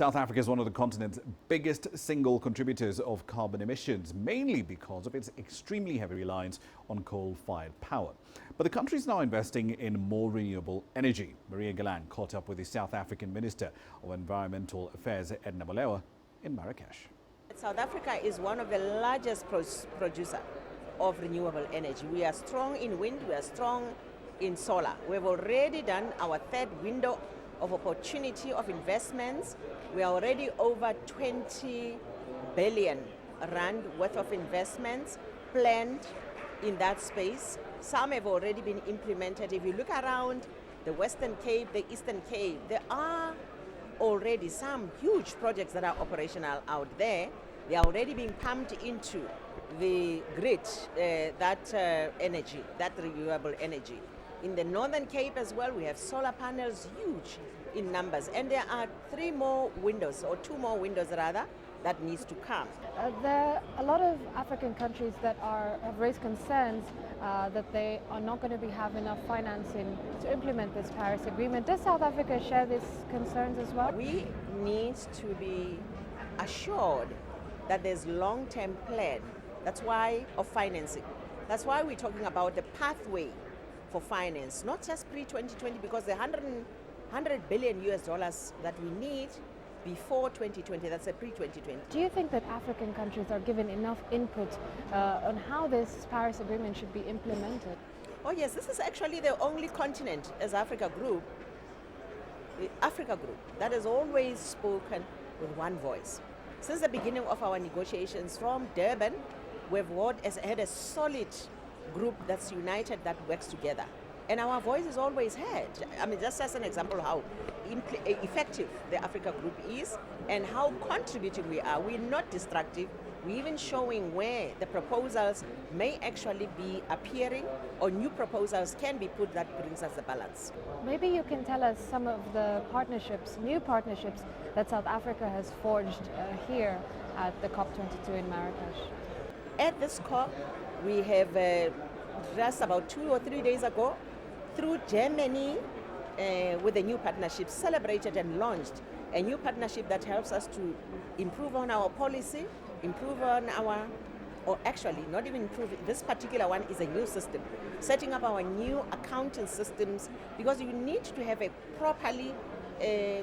South Africa is one of the continent's biggest single contributors of carbon emissions, mainly because of its extremely heavy reliance on coal-fired power. But the country is now investing in more renewable energy. Maria Galang caught up with the South African Minister of Environmental Affairs, Edna Molewa, in Marrakech. South Africa is one of the largest producers of renewable energy. We are strong in wind, we are strong in solar. We've already done our third window of opportunity of investments. We are already over 20 billion rand worth of investments planned in that space. Some have already been implemented. If you look around the Western Cape, the Eastern Cape, there are already some huge projects that are operational out there. They are already being pumped into the grid, that energy, that renewable energy. In the Northern Cape as well, we have solar panels, huge in numbers. And there are two more windows rather, that needs to come. There are a lot of African countries that have raised concerns that they are not going to have enough financing to implement this Paris Agreement. Does South Africa share these concerns as well? We need to be assured that there's long-term plan. That's why of financing. That's why we're talking about the pathway for finance, not just pre-2020, because the 100 billion US dollars that we need before 2020, that's a pre-2020. Do you think that African countries are given enough input on how this Paris Agreement should be implemented? Oh yes, this is actually the only continent as Africa Group, that has always spoken with one voice. Since the beginning of our negotiations from Durban, we've had a solid group that's united, that works together. And our voice is always heard. I mean, just as an example how effective the Africa Group is and how contributing we are. We're not destructive. We're even showing where the proposals may actually be appearing or new proposals can be put that brings us the balance. Maybe you can tell us some of the new partnerships that South Africa has forged here at the COP22 in Marrakech. At this COP, we have just about 2 or 3 days ago, through Germany, with a new partnership, celebrated and launched a new partnership that helps us to improve on our policy, improve on our, or actually not even improve, this particular one is a new system, setting up our new accounting systems, because you need to have a properly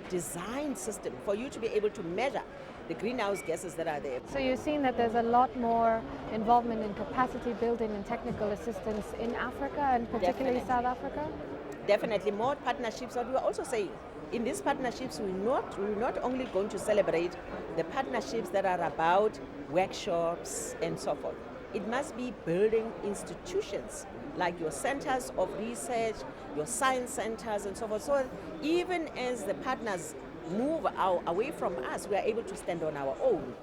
designed system for you to be able to measure the greenhouse gases that are there. So you're seeing that there's a lot more involvement in capacity building and technical assistance in Africa, and particularly South Africa? Definitely more partnerships, but we're also saying in these partnerships we're not only going to celebrate the partnerships that are about workshops and so forth. It must be building institutions like your centers of research, your science centers and so forth. So even as the partners move away from us, we are able to stand on our own.